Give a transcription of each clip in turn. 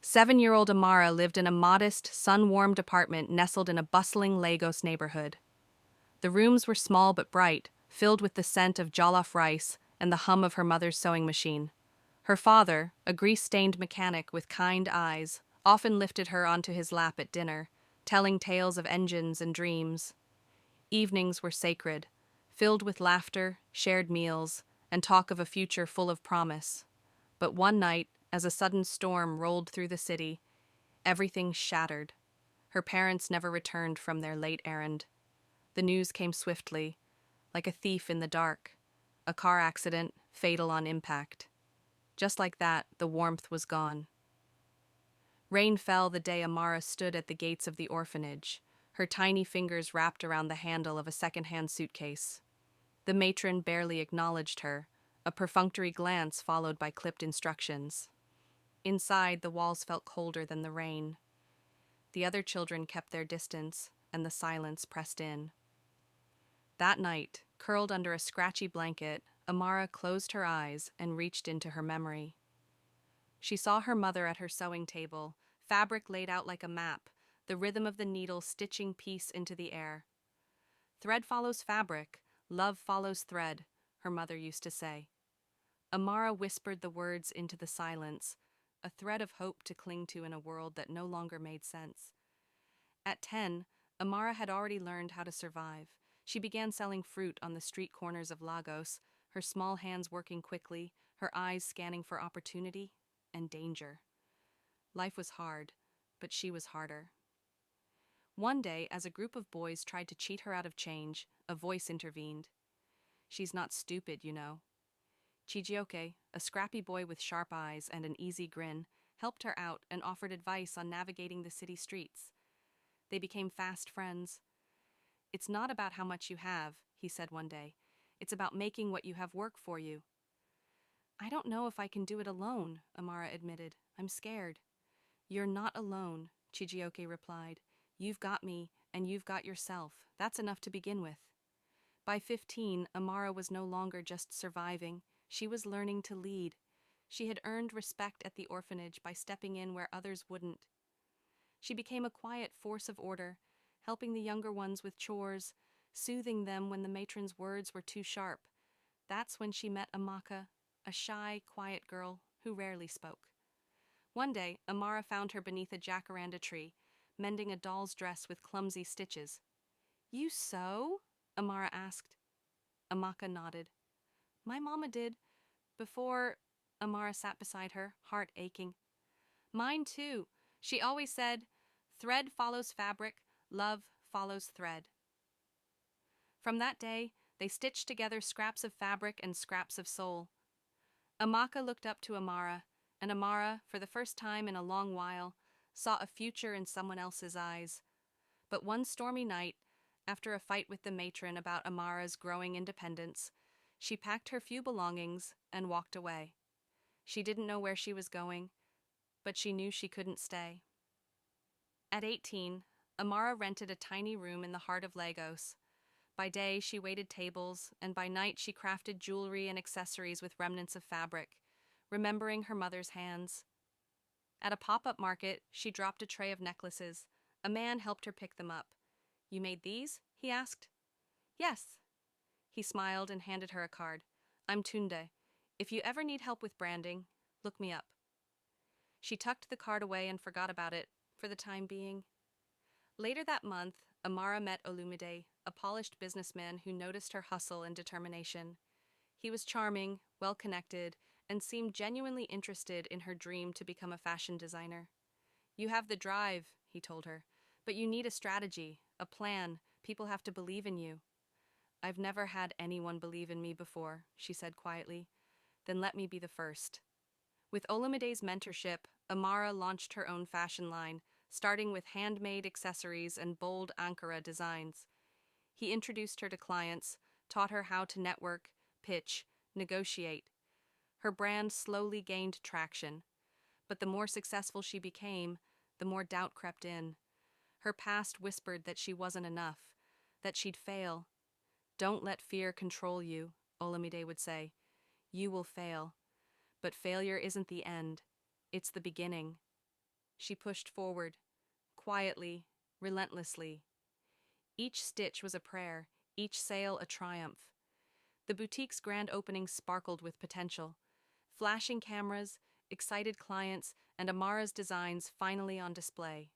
7-year-old Amara lived in a modest, sun-warmed apartment nestled in a bustling Lagos neighborhood. The rooms were small but bright, filled with the scent of jollof rice and the hum of her mother's sewing machine. Her father, a grease-stained mechanic with kind eyes, often lifted her onto his lap at dinner, telling tales of engines and dreams. Evenings were sacred, filled with laughter, shared meals, and talk of a future full of promise. But one night, as a sudden storm rolled through the city, everything shattered. Her parents never returned from their late errand. The news came swiftly, like a thief in the dark. A car accident, fatal on impact. Just like that, the warmth was gone. Rain fell the day Amara stood at the gates of the orphanage, her tiny fingers wrapped around the handle of a second-hand suitcase. The matron barely acknowledged her, a perfunctory glance followed by clipped instructions. Inside, the walls felt colder than the rain. The other children kept their distance, and the silence pressed in. That night, curled under a scratchy blanket, Amara closed her eyes and reached into her memory. She saw her mother at her sewing table, fabric laid out like a map, the rhythm of the needle stitching piece into the air. "Thread follows fabric, love follows thread," her mother used to say. Amara whispered the words into the silence, a thread of hope to cling to in a world that no longer made sense. At 10, Amara had already learned how to survive. She began selling fruit on the street corners of Lagos, her small hands working quickly, her eyes scanning for opportunity and danger. Life was hard, but she was harder. One day, as a group of boys tried to cheat her out of change, a voice intervened. "She's not stupid, you know." Chijioke, a scrappy boy with sharp eyes and an easy grin, helped her out and offered advice on navigating the city streets. They became fast friends. "It's not about how much you have," he said one day. "It's about making what you have work for you." "I don't know if I can do it alone," Amara admitted. "I'm scared." "You're not alone," Chijioke replied. "You've got me, and you've got yourself. That's enough to begin with." By 15, Amara was no longer just surviving. She was learning to lead. She had earned respect at the orphanage by stepping in where others wouldn't. She became a quiet force of order, helping the younger ones with chores, soothing them when the matron's words were too sharp. That's when she met Amaka, a shy, quiet girl who rarely spoke. One day, Amara found her beneath a jacaranda tree, mending a doll's dress with clumsy stitches. "You sew?" Amara asked. Amaka nodded. "My mama did. Before—" Amara sat beside her, heart aching. "Mine too. She always said, 'Thread follows fabric, love follows thread.'" From that day, they stitched together scraps of fabric and scraps of soul. Amaka looked up to Amara, and Amara, for the first time in a long while, saw a future in someone else's eyes. But one stormy night, after a fight with the matron about Amara's growing independence, she packed her few belongings and walked away. She didn't know where she was going, but she knew she couldn't stay. At 18, Amara rented a tiny room in the heart of Lagos. By day, she waited tables, and by night she crafted jewelry and accessories with remnants of fabric, remembering her mother's hands. At a pop-up market, she dropped a tray of necklaces. A man helped her pick them up. "You made these?" he asked. "Yes." He smiled and handed her a card. "I'm Tunde. If you ever need help with branding, look me up." She tucked the card away and forgot about it, for the time being. Later that month, Amara met Olumide, a polished businessman who noticed her hustle and determination. He was charming, well-connected, and seemed genuinely interested in her dream to become a fashion designer. "You have the drive," he told her, "but you need a strategy, a plan. People have to believe in you." "I've never had anyone believe in me before," she said quietly. "Then let me be the first." With Olumide's mentorship, Amara launched her own fashion line, starting with handmade accessories and bold Ankara designs. He introduced her to clients, taught her how to network, pitch, negotiate. Her brand slowly gained traction, but the more successful she became, the more doubt crept in. Her past whispered that she wasn't enough, that she'd fail. "Don't let fear control you," Olumide would say. "You will fail. But failure isn't the end. It's the beginning." She pushed forward, quietly, relentlessly. Each stitch was a prayer, each sale a triumph. The boutique's grand opening sparkled with potential. Flashing cameras, excited clients, and Amara's designs finally on display.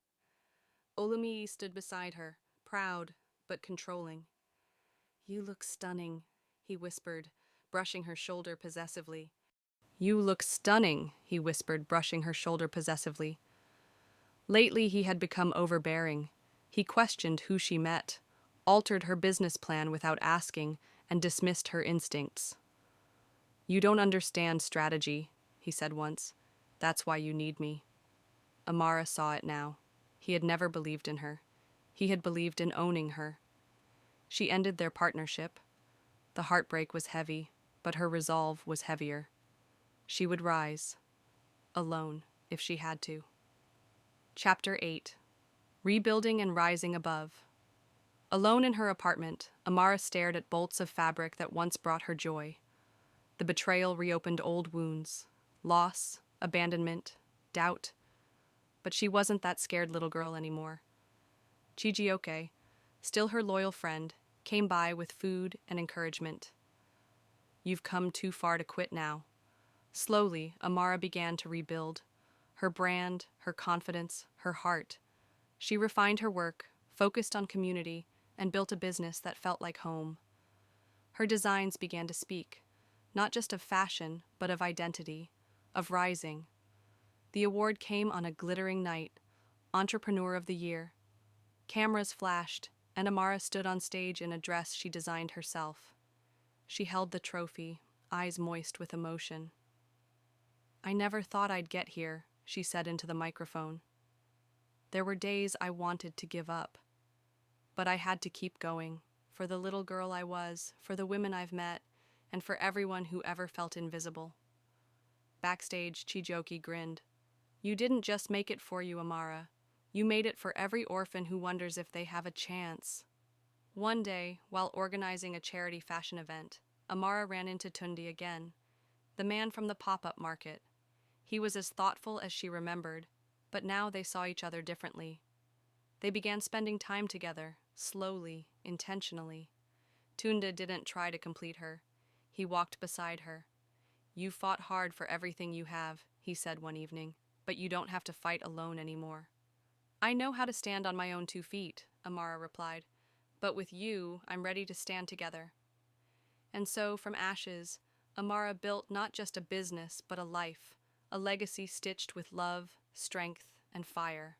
Olumii stood beside her, proud but controlling. "You look stunning," he whispered, brushing her shoulder possessively. "You look stunning," he whispered, brushing her shoulder possessively. Lately he had become overbearing. He questioned who she met, altered her business plan without asking, and dismissed her instincts. "You don't understand strategy," he said once. "That's why you need me." Amara saw it now. He had never believed in her. He had believed in owning her. She ended their partnership. The heartbreak was heavy, but her resolve was heavier. She would rise, alone, if she had to. Chapter 8. Rebuilding and Rising Above. Alone in her apartment, Amara stared at bolts of fabric that once brought her joy. The betrayal reopened old wounds, loss, abandonment, doubt. But she wasn't that scared little girl anymore. Chijioke, still her loyal friend, came by with food and encouragement. "You've come too far to quit now." Slowly, Amara began to rebuild. Her brand, her confidence, her heart. She refined her work, focused on community, and built a business that felt like home. Her designs began to speak, not just of fashion, but of identity, of rising. The award came on a glittering night, Entrepreneur of the Year. Cameras flashed, and Amara stood on stage in a dress she designed herself. She held the trophy, eyes moist with emotion. "I never thought I'd get here," she said into the microphone. "There were days I wanted to give up. But I had to keep going, for the little girl I was, for the women I've met, and for everyone who ever felt invisible." Backstage, Chijoki grinned. "You didn't just make it for you, Amara. You made it for every orphan who wonders if they have a chance." One day, while organizing a charity fashion event, Amara ran into Tundi again, the man from the pop-up market. He was as thoughtful as she remembered, but now they saw each other differently. They began spending time together, slowly, intentionally. Tunda didn't try to complete her. He walked beside her. "You fought hard for everything you have," he said one evening, "but you don't have to fight alone anymore." "I know how to stand on my own 2 feet," Amara replied, "but with you, I'm ready to stand together." And so, from ashes, Amara built not just a business, but a life, a legacy stitched with love, strength, and fire.